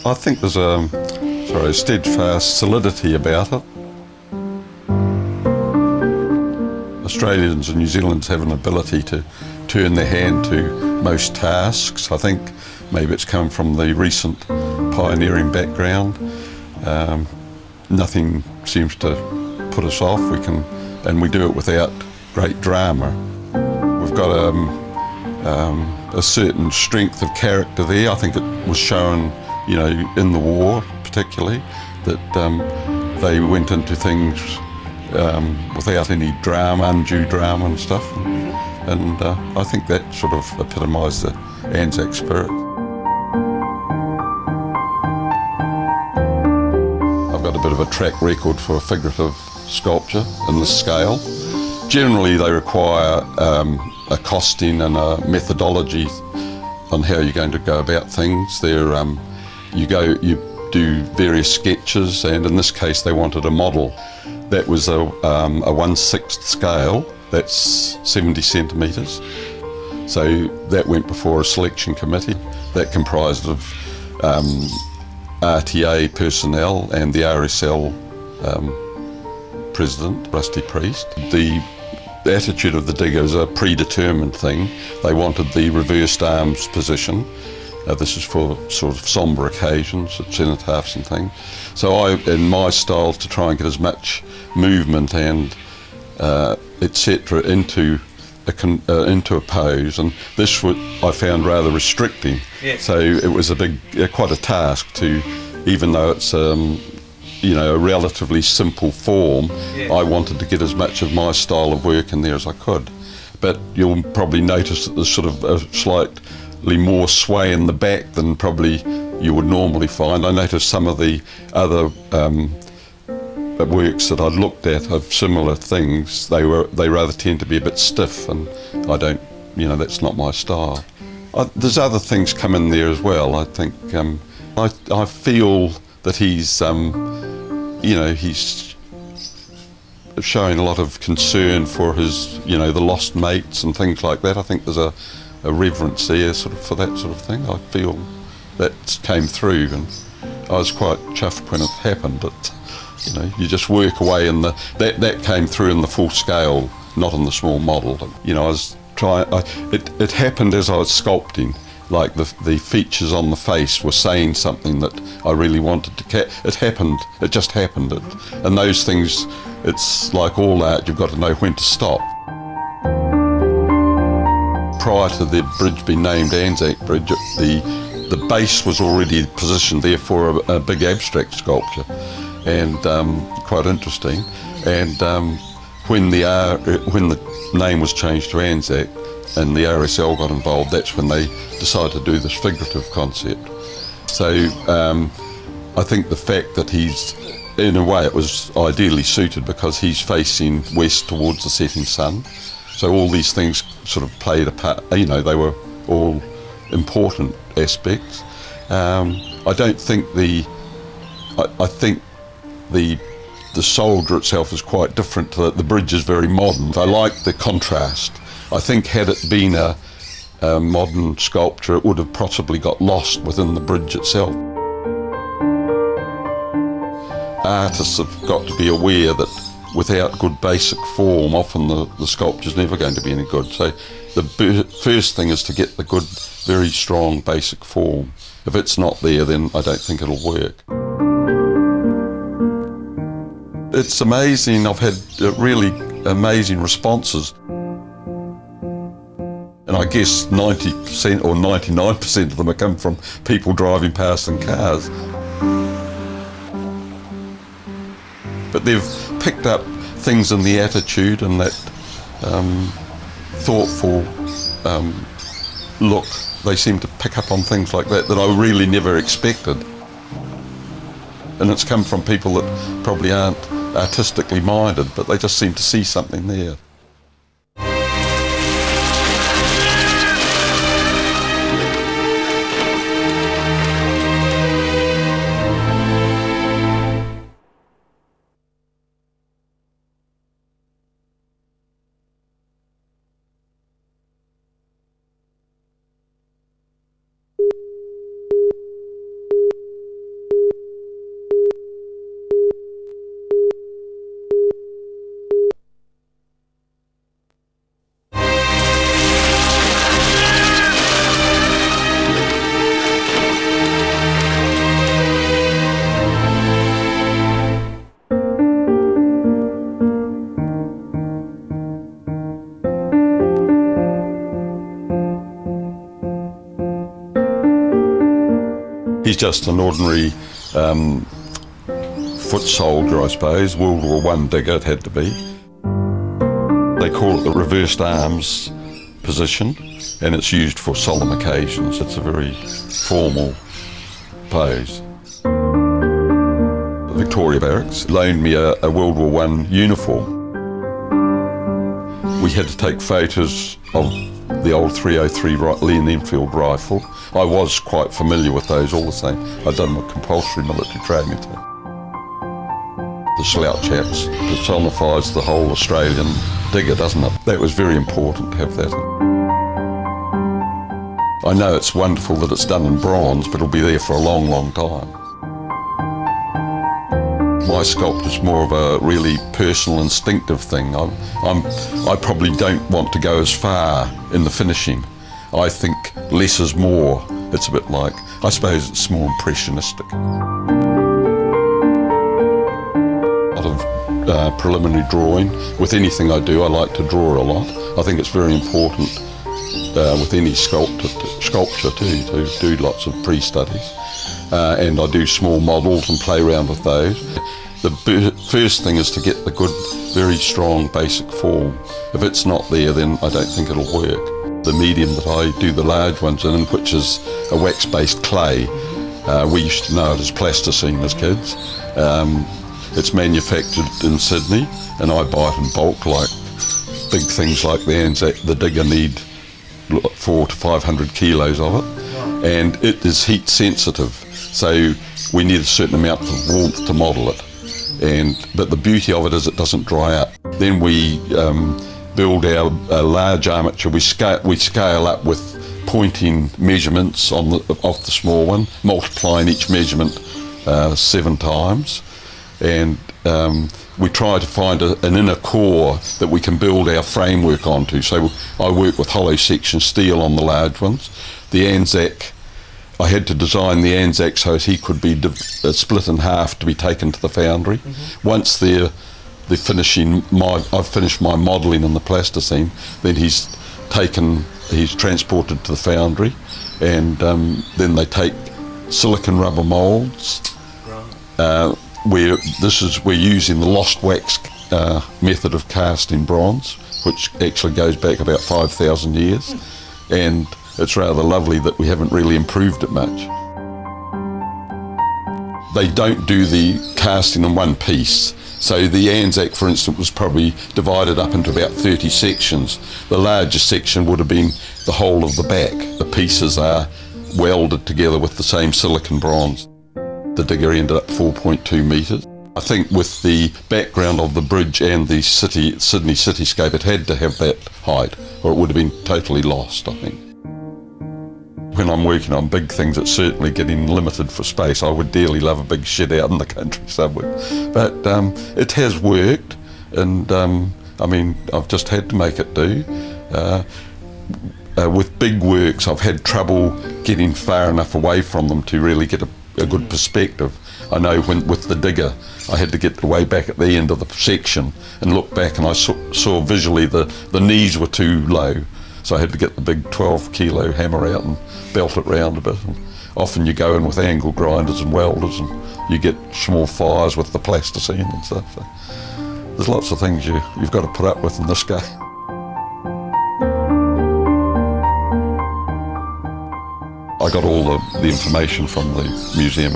I think there's a steadfast solidity about it. Australians and New Zealanders have an ability to turn their hand to most tasks. I think maybe it's come from the recent pioneering background. Nothing seems to put us off. And we do it without great drama. We've got a certain strength of character there. I think it was shown, you know, in the war particularly, that they went into things without any drama, undue drama and stuff. And I think that sort of epitomised the Anzac spirit. I've got a bit of a track record for figurative sculpture in this scale. Generally they require a costing and a methodology on how you're going to go about things. You do various sketches, and in this case they wanted a model. That was a 1/6 scale, that's 70 centimetres. So that went before a selection committee that comprised of RTA personnel and the RSL president, Rusty Priest. The attitude of the digger is a predetermined thing. They wanted the reversed arms position. This is for sort of sombre occasions, at cenotaphs and things. So in my style, to try and get as much movement and etc. into a pose, and this I found rather restricting. Yeah. So it was quite a task to, even though it's you know, a relatively simple form, yeah, I wanted to get as much of my style of work in there as I could. But you'll probably notice that there's sort of a slightly more sway in the back than probably you would normally find. I noticed some of the other works that I'd looked at of similar things, they rather tend to be a bit stiff, and I don't, you know, that's not my style. There's other things come in there as well. I think I feel that he's you know, he's showing a lot of concern for his, you know, the lost mates and things like that. I think there's a reverence there sort of for that sort of thing. I feel that came through, and I was quite chuffed when it happened. But you know, you just work away, and that came through in the full scale, not in the small model. You know, I was trying. It happened as I was sculpting. Like the features on the face were saying something that I really wanted to it happened. It just happened. And those things, it's like all art. You've got to know when to stop. Prior to the bridge being named Anzac Bridge, the base was already positioned there for a big abstract sculpture, and quite interesting. And when the name was changed to Anzac and the RSL got involved, that's when they decided to do this figurative concept. So I think the fact that he's, in a way it was ideally suited because he's facing west towards the setting sun. So all these things sort of played a part, you know, they were all important aspects. I don't think I think the soldier itself is quite different to the bridge is very modern. I like the contrast. I think had it been a modern sculpture, it would have possibly got lost within the bridge itself. Artists have got to be aware that without good basic form, often the sculpture's never going to be any good. So the first thing is to get the good, very strong basic form. If it's not there, then I don't think it'll work. It's amazing. I've had really amazing responses. And I guess 90% or 99% of them have come from people driving past in cars. But they've picked up things in the attitude and that thoughtful look. They seem to pick up on things like that I really never expected. And it's come from people that probably aren't artistically minded, but they just seem to see something there. He's just an ordinary foot soldier, I suppose, World War I digger it had to be. They call it the reversed arms position, and it's used for solemn occasions. It's a very formal pose. The Victoria Barracks loaned me a World War I uniform. We had to take photos of the old 303 Lee & Enfield rifle. I was quite familiar with those all the same. I'd done my compulsory military training. The slouch hats personifies the whole Australian digger, doesn't it? That was very important to have that. I know it's wonderful that it's done in bronze, but it'll be there for a long, long time. My sculpture's more of a really personal, instinctive thing. I probably don't want to go as far in the finishing. I think less is more. It's a bit like, I suppose it's more impressionistic. A lot of preliminary drawing. With anything I do, I like to draw a lot. I think it's very important with any sculpture too, to do lots of pre-studies. And I do small models and play around with those. The first thing is to get the good, very strong basic form. If it's not there, then I don't think it'll work. The medium that I do the large ones in, which is a wax-based clay, we used to know it as plasticine as kids. It's manufactured in Sydney, and I buy it in bulk, like big things like the Anzac, the digger need 400 to 500 kilos of it, and it is heat sensitive, so we need a certain amount of warmth to model it. But the beauty of it is it doesn't dry up. Then we build our large armature. We scale up with pointing measurements off the small one, multiplying each measurement 7 times, and we try to find an inner core that we can build our framework onto. So I work with hollow section steel on the large ones. The Anzac, I had to design the Anzac so he could be split in half to be taken to the foundry. Once I've finished my modelling in the plasticine, then he's transported to the foundry, and then they take silicon rubber moulds. We're using the lost wax method of casting bronze, which actually goes back about 5,000 years, and it's rather lovely that we haven't really improved it much. They don't do the casting in one piece. So the Anzac, for instance, was probably divided up into about 30 sections. The largest section would have been the whole of the back. The pieces are welded together with the same silicon bronze. The digger ended up 4.2 metres. I think with the background of the bridge and the Sydney cityscape, it had to have that height, or it would have been totally lost, I think. When I'm working on big things, it's certainly getting limited for space. I would dearly love a big shed out in the country somewhere. But it has worked, and I mean, I've just had to make it do. With big works, I've had trouble getting far enough away from them to really get a good perspective. I know with the digger, I had to get way back at the end of the section and look back, and I saw visually the knees were too low. So I had to get the big 12-kilo hammer out and belt it round a bit. And often you go in with angle grinders and welders, and you get small fires with the plasticine and stuff. So there's lots of things you've got to put up with in this game. I got all the information from the museum.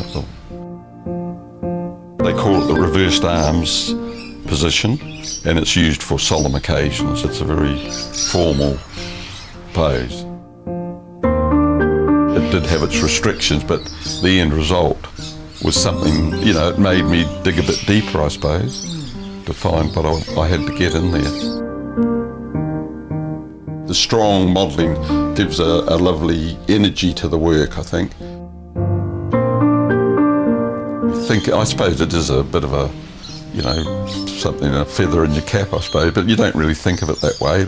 They call it the reversed arms position, and it's used for solemn occasions. It's a very formal pose. It did have its restrictions, but the end result was something, you know, it made me dig a bit deeper, I suppose, to find what I had to get in there. The strong modelling gives a lovely energy to the work, I think. I suppose it is a bit of a, you know, something, a feather in your cap, I suppose, but you don't really think of it that way.